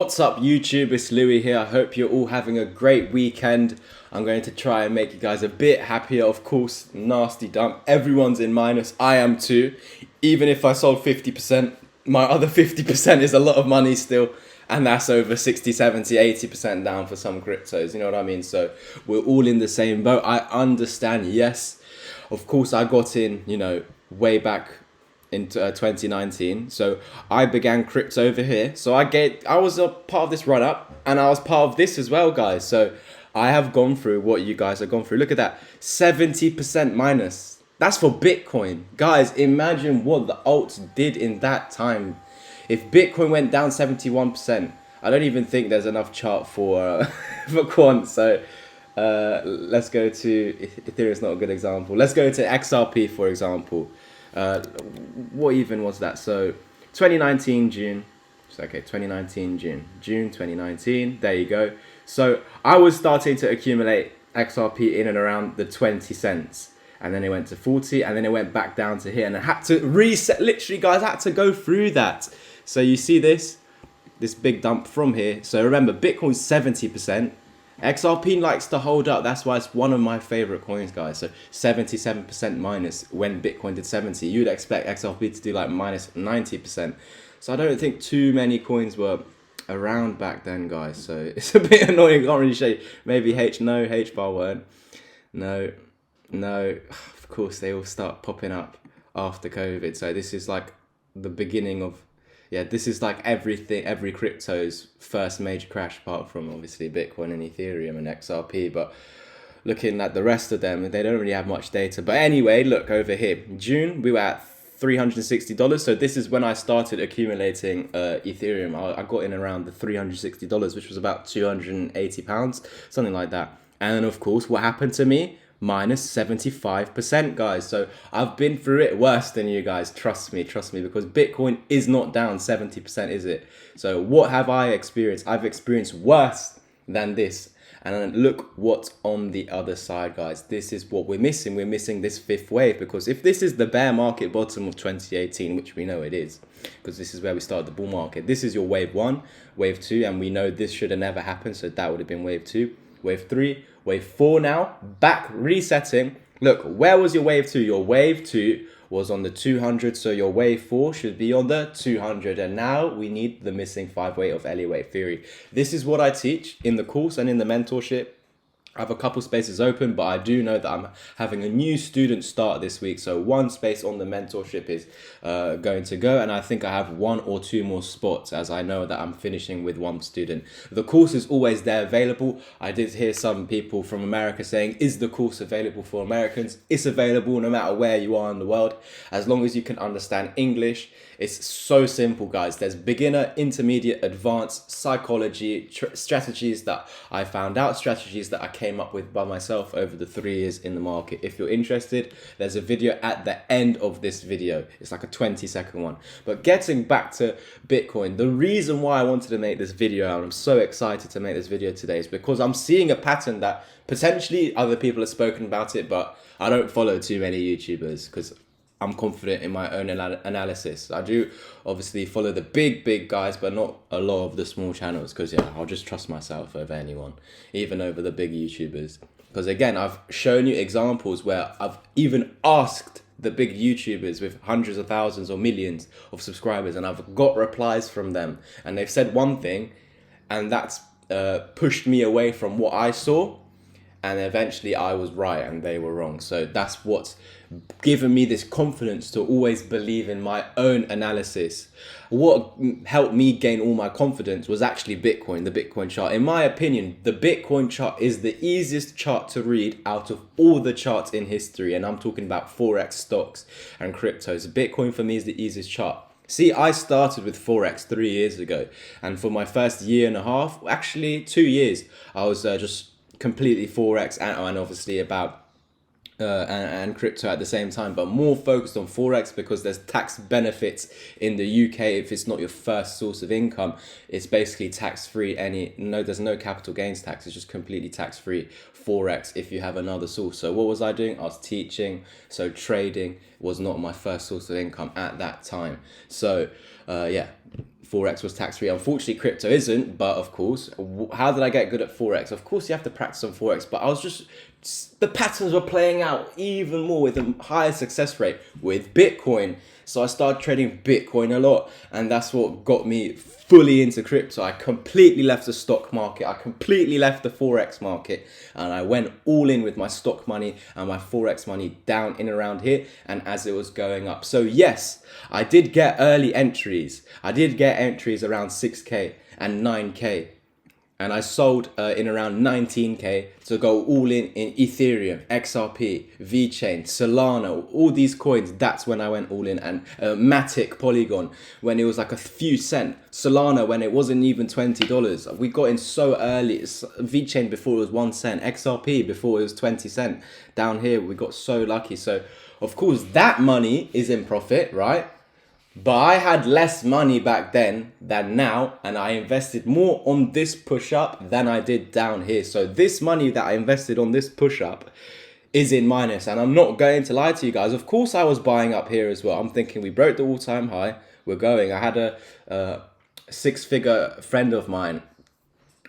What's up YouTube, it's Louis here. I hope you're all having a great weekend. I'm going to try and make you guys a bit happier. Of course, nasty dump. Everyone's in minus. I am too. Even if I sold 50%, my other 50% is a lot of money still. And that's over 60, 70, 80% down for some cryptos. You know what I mean? So we're all in the same boat. I understand, yes. Of course, I got in, way back in 2019. So I began crypto over here. So I was a part of this run up, and I was part of this as well, guys. So I have gone through what you guys have gone through. Look at that, 70% minus. That's for Bitcoin, guys. Imagine what the alts did in that time. If Bitcoin went down 71%, I don't even think there's enough chart for for quant. So let's go to Ethereum. Is not a good example. Let's go to XRP, for example. What even was that? So 2019 June. Okay, 2019 June 2019. There you go. So I was starting to accumulate XRP in and around the 20 cents, and then it went to 40, and then it went back down to here, and I had to reset. Literally, guys, I had to go through that. So you see this big dump from here. So remember, Bitcoin's 70%. XRP likes to hold up. That's why it's one of my favorite coins, guys. So 77% minus when Bitcoin did 70. You'd expect XRP to do like minus 90%. So I don't think too many coins were around back then, guys. So it's a bit annoying. Can't really show you. Maybe H bar weren't. No. Of course, they all start popping up after COVID. So this is like the beginning of, this is like every crypto's first major crash, apart from obviously Bitcoin and Ethereum and XRP. But looking at the rest of them, they don't really have much data. But anyway, look over here. June, we were at $360. So this is when I started accumulating Ethereum. I got in around the $360, which was about £280, something like that. And then of course, what happened to me? Minus 75%, guys. So I've been through it worse than you guys. Trust me, because Bitcoin is not down 70%, is it? So what have I experienced? I've experienced worse than this. And then look what's on the other side, guys. This is what we're missing. We're missing this fifth wave, because if this is the bear market bottom of 2018, which we know it is, because this is where we started the bull market, this is your wave one, wave two, and we know this should have never happened. So that would have been wave two, wave three, wave four now, back resetting. Look, where was your wave two? Your wave two was on the 200, so your wave four should be on the 200. And now we need the missing 5-way of Elliot wave theory. This is what I teach in the course and in the mentorship. I have a couple spaces open, but I do know that I'm having a new student start this week. So one space on the mentorship is going to go, and I think I have 1 or 2 more spots, as I know that I'm finishing with one student. The course is always there available. I did hear some people from America saying, is the course available for Americans? It's available no matter where you are in the world, as long as you can understand English. It's so simple, guys. There's beginner, intermediate, advanced psychology, strategies that I found out, strategies that I came up with by myself over the 3 years in the market. If you're interested, there's a video at the end of this video. It's like a 20-second one. But getting back to Bitcoin, the reason why I wanted to make this video, and I'm so excited to make this video today, is because I'm seeing a pattern that potentially other people have spoken about it, but I don't follow too many YouTubers because I'm confident in my own analysis. I do obviously follow the big guys, but not a lot of the small channels, because I'll just trust myself over anyone, even over the big YouTubers. Because again, I've shown you examples where I've even asked the big YouTubers with hundreds of thousands or millions of subscribers, and I've got replies from them, and they've said one thing, and that's pushed me away from what I saw. And eventually I was right and they were wrong. So that's what's given me this confidence to always believe in my own analysis. What helped me gain all my confidence was actually Bitcoin, the Bitcoin chart. In my opinion, the Bitcoin chart is the easiest chart to read out of all the charts in history. And I'm talking about Forex, stocks and cryptos. Bitcoin for me is the easiest chart. See, I started with Forex 3 years ago. And for my first year and a half, actually 2 years, I was just completely Forex and obviously about and crypto at the same time, but more focused on Forex because there's tax benefits in the UK. If it's not your first source of income, it's basically tax-free. There's no capital gains tax. It's just completely tax-free Forex if you have another source. So what was I doing? I was teaching. So trading was not my first source of income at that time. So Forex was tax-free. Unfortunately, crypto isn't, but of course, how did I get good at Forex? Of course, you have to practice on Forex, but I was just, the patterns were playing out even more with a higher success rate with Bitcoin. So I started trading Bitcoin a lot, and that's what got me fully into crypto. I completely left the stock market. I completely left the Forex market, and I went all in with my stock money and my Forex money down in around here, and as it was going up. So yes, I did get early entries. I did get entries around 6K and 9K. And I sold in around 19K to go all in Ethereum, XRP, VeChain, Solana, all these coins. That's when I went all in. And Matic, Polygon, when it was like a few cent. Solana, when it wasn't even $20. We got in so early. VeChain before it was 1 cent. XRP before it was 20 cent. Down here, we got so lucky. So, of course, that money is in profit, right? But I had less money back then than now, and I invested more on this push up than I did down here. So this money that I invested on this push up is in minus, and I'm not going to lie to you guys. Of course, I was buying up here as well. I'm thinking we broke the all-time high. We're going. I had a six-figure friend of mine,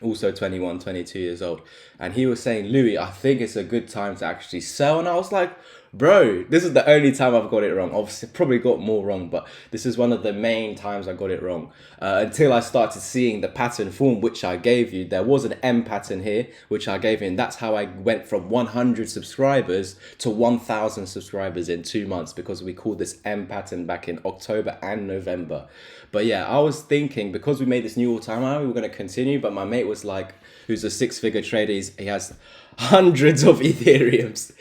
also 21, 22 years old, and he was saying, Louis, I think it's a good time to actually sell. And I was like, bro, this is the only time I've got it wrong. Obviously, probably got more wrong, but this is one of the main times I got it wrong. Until I started seeing the pattern form, which I gave you. There was an M pattern here, which I gave you, and that's how I went from 100 subscribers to 1,000 subscribers in 2 months, because we called this M pattern back in October and November. But yeah, I was thinking, because we made this new all-time high, we were going to continue, but my mate was like, who's a six-figure trader, he has hundreds of Ethereums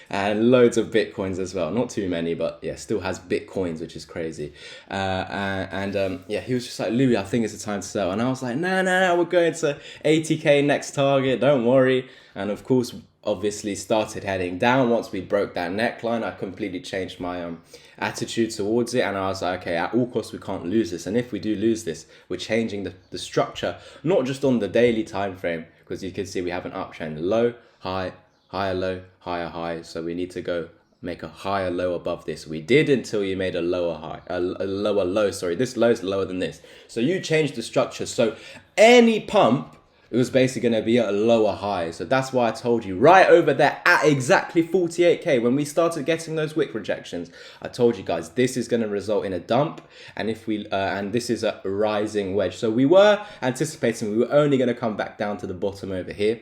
and loads of Bitcoins as well. Not too many, but yeah, still has Bitcoins, which is crazy. Yeah, he was just like, Louis, I think it's the time to sell. And I was like, no, we're going to 80K next target, don't worry. And of course, obviously started heading down. Once we broke that neckline, I completely changed my attitude towards it, and I was like, okay, at all costs we can't lose this, and if we do lose this, we're changing the structure, not just on the daily time frame, because you can see we have an uptrend, low, high, higher low, higher high, so we need to go make a higher low above this. We did until you made a lower high, a lower low, sorry, this low is lower than this, so you changed the structure, so any pump, it was basically going to be at a lower high. So that's why I told you right over there at exactly 48K, when we started getting those wick rejections, I told you guys, this is going to result in a dump. And if we, and this is a rising wedge. So we were anticipating we were only going to come back down to the bottom over here.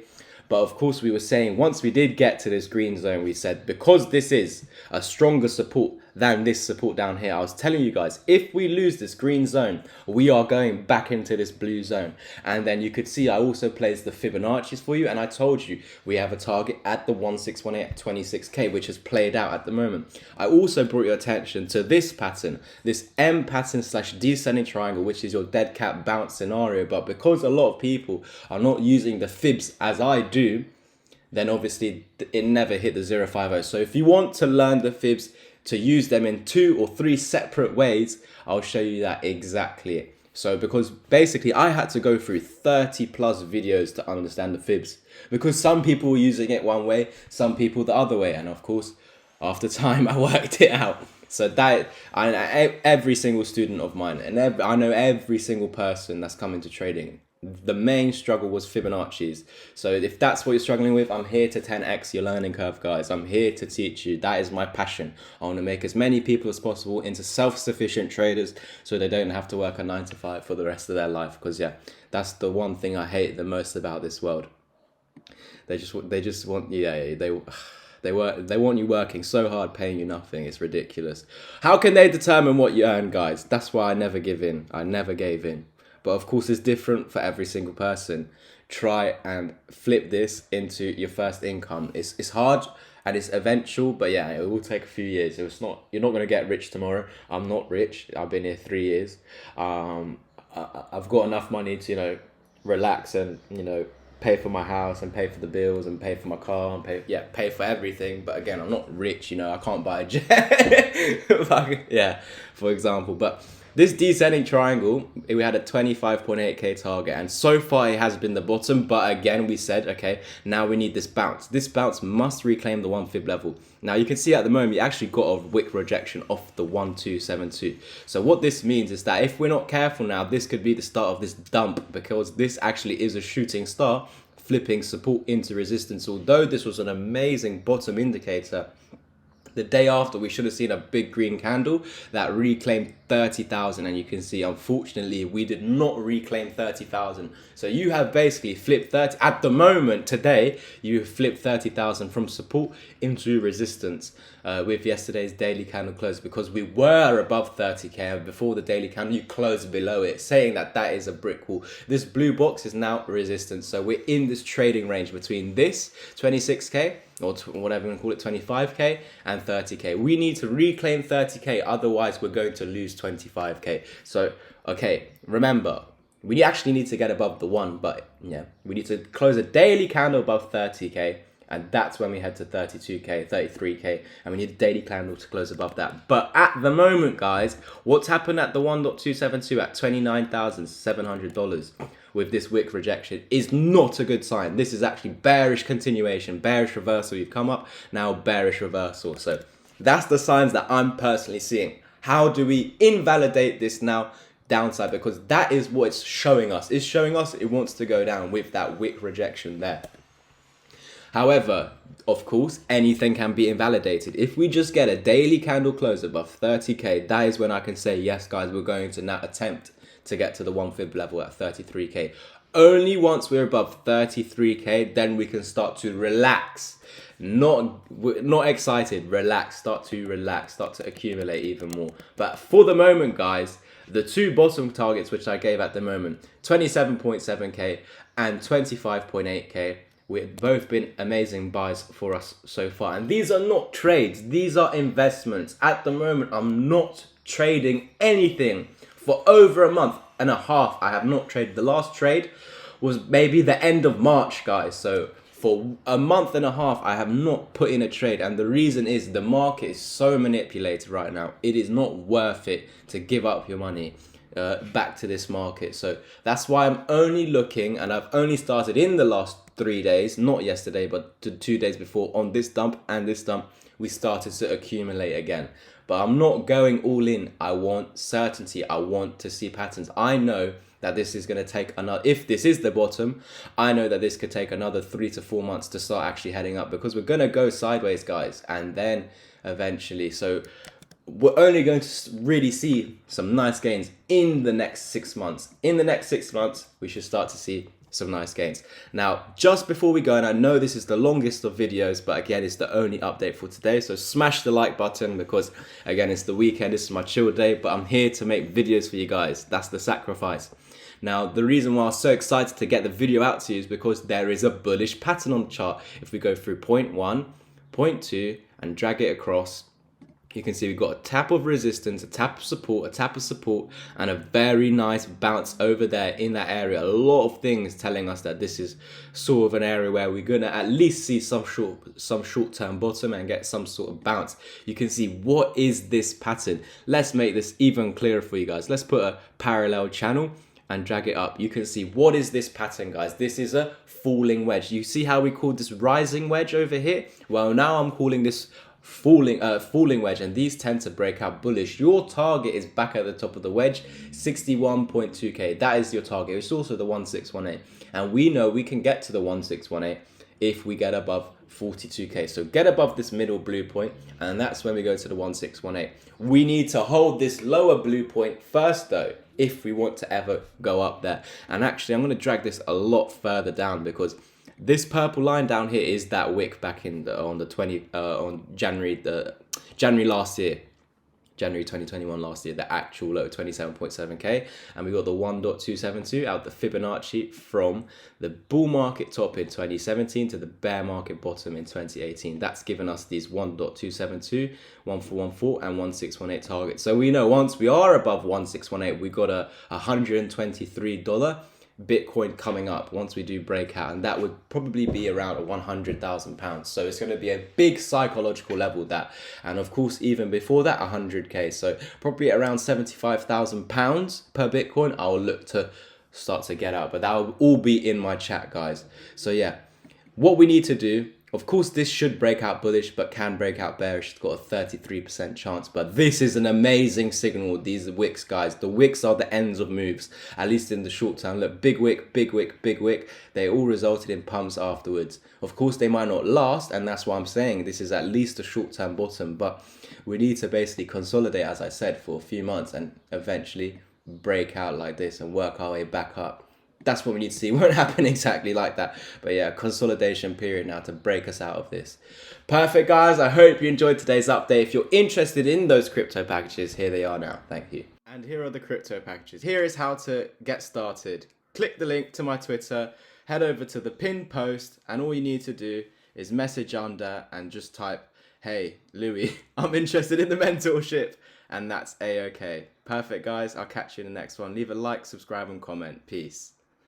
But of course, we were saying once we did get to this green zone, we said, because this is a stronger support than this support down here, I was telling you guys, if we lose this green zone, we are going back into this blue zone. And then you could see I also placed the Fibonacci's for you, and I told you we have a target at the 1618 at 26K, which has played out at the moment. I also brought your attention to this pattern, this M pattern slash descending triangle, which is your dead cat bounce scenario. But because a lot of people are not using the fibs as I do, then obviously it never hit the 050. So if you want to learn the fibs, to use them in 2 or 3 separate ways, I'll show you that exactly. So because basically I had to go through 30 plus videos to understand the fibs, because some people were using it one way, some people the other way, and of course after time I worked it out. So that every single student of mine, and I know every single person that's come into trading, the main struggle was Fibonacci's. So if that's what you're struggling with, I'm here to 10x your learning curve, guys. I'm here to teach you. That is my passion. I want to make as many people as possible into self-sufficient traders, so they don't have to work a 9 to 5 for the rest of their life. Because yeah, that's the one thing I hate the most about this world. They just want, yeah, they want you working so hard, paying you nothing. It's ridiculous. How can they determine what you earn, guys? That's why I never give in. I never gave in. But of course, it's different for every single person. Try and flip this into your first income. It's hard and it's eventual, but yeah, it will take a few years. You're not going to get rich tomorrow. I'm not rich. I've been here 3 years. I've got enough money to, relax and, pay for my house and pay for the bills and pay for my car and pay for everything. But again, I'm not rich, I can't buy a jet. Yeah, for example. But this descending triangle, we had a 25.8k target, and so far it has been the bottom. But again, we said, okay, now we need this bounce. This bounce must reclaim the 1 fib level. Now you can see at the moment, you actually got a wick rejection off the 1272. So what this means is that if we're not careful now, this could be the start of this dump, because this actually is a shooting star, flipping support into resistance. Although this was an amazing bottom indicator, the day after we should have seen a big green candle that reclaimed 30,000, and you can see unfortunately we did not reclaim 30,000. So you have basically flipped 30 at the moment. Today you flipped 30,000 from support into resistance with yesterday's daily candle close, because we were above 30k, and before the daily candle you closed below it, saying that that is a brick wall. This blue box is now resistance, so we're in this trading range between this 26k or whatever you want to call it, 25k and 30k. We need to reclaim 30k, otherwise we're going to lose 25k. So okay, remember, we actually need to get above the 1, but yeah, we need to close a daily candle above 30k, and that's when we head to 32k, 33k, and we need a daily candle to close above that. But at the moment, guys, what's happened at the 1.272 at $29,700 with this wick rejection is not a good sign. This is actually bearish continuation, bearish reversal. You've come up, now bearish reversal. So that's the signs that I'm personally seeing. How do we invalidate this now downside? Because that is what it's showing us. It's showing us it wants to go down with that wick rejection there. However, of course, anything can be invalidated. If we just get a daily candle close above 30k, that is when I can say, yes, guys, we're going to now attempt to get to the 1 fib level at 33k. Only once we're above 33k, then we can start to relax. Not excited, relax, start to accumulate even more. But for the moment, guys, the two bottom targets which I gave at the moment, 27.7k and 25.8k, we've both been amazing buys for us so far. And these are not trades, these are investments. At the moment, I'm not trading anything. For over a month and a half, I have not traded. The last trade was maybe the end of March, guys. So for a month and a half, I have not put in a trade. And the reason is the market is so manipulated right now. It is not worth it to give up your money back to this market. So that's why I'm only looking, and I've only started in the last 3 days, not yesterday, but 2 days before, on this dump and this dump, we started to accumulate again. But I'm not going all in. I want certainty. I want to see patterns. I know that this is going to take another, if this is the bottom, I know that this could take another 3 to 4 months to start actually heading up, because we're going to go sideways, guys, and then eventually. So we're only going to really see some nice gains in the next 6 months. In the next 6 months, we should start to see some nice gains. Now, just before we go, and I know this is the longest of videos, but again, it's the only update for today. So smash the like button, because again, it's the weekend. This is my chill day, but I'm here to make videos for you guys. That's the sacrifice. Now, the reason why I'm so excited to get the video out to you is because there is a bullish pattern on the chart. If we go through point 1, point 2, and drag it across, you can see we've got a tap of resistance, a tap of support, a tap of support, and a very nice bounce over there in that area. A lot of things telling us that this is sort of an area where we're going to at least see some short-term bottom and get some sort of bounce. You can see, what is this pattern? Let's make this even clearer for you guys. Let's put a parallel channel and drag it up. You can see, what is this pattern, guys? This is a falling wedge. You see how we called this rising wedge over here? Well, now I'm calling this falling wedge, and these tend to break out bullish. Your target is back at the top of the wedge, 61.2k. That is your target. It's also the 1618, and we know we can get to the 1618 if we get above 42k. So get above this middle blue point, and that's when we go to the 1618. We need to hold this lower blue point first, though, if we want to ever go up there. And actually, I'm going to drag this a lot further down, because this purple line down here is that wick back in on January last year, January 2021 last year, the actual low, 27.7k, and we got the 1.272 out the Fibonacci from the bull market top in 2017 to the bear market bottom in 2018. That's given us these 1.272, 1414, and 1618 targets. So we know once we are above 1618, we got a $123 Bitcoin coming up once we do breakout, and that would probably be around £100,000. So it's going to be a big psychological level, that, and of course even before that 100k. So probably around £75,000 per Bitcoin I'll look to start to get out, but that will all be in my chat, guys. So yeah, what we need to do, of course, this should break out bullish, but can break out bearish. It's got a 33% chance, but this is an amazing signal. These wicks, guys, the wicks are the ends of moves, at least in the short term. Look, big wick, big wick, big wick. They all resulted in pumps afterwards. Of course, they might not last, and that's why I'm saying this is at least a short-term bottom, but we need to basically consolidate, as I said, for a few months and eventually break out like this and work our way back up. That's what we need to see. It won't happen exactly like that, but yeah, consolidation period now to break us out of this. Perfect, guys. I hope you enjoyed today's update. If you're interested in those crypto packages, here they are now. Thank you. And here are the crypto packages. Here is how to get started. Click the link to my Twitter, head over to the pinned post, and all you need to do is message under and just type, "Hey, Louis, I'm interested in the mentorship," and that's a-okay. Perfect, guys. I'll catch you in the next one. Leave a like, subscribe, and comment. Peace.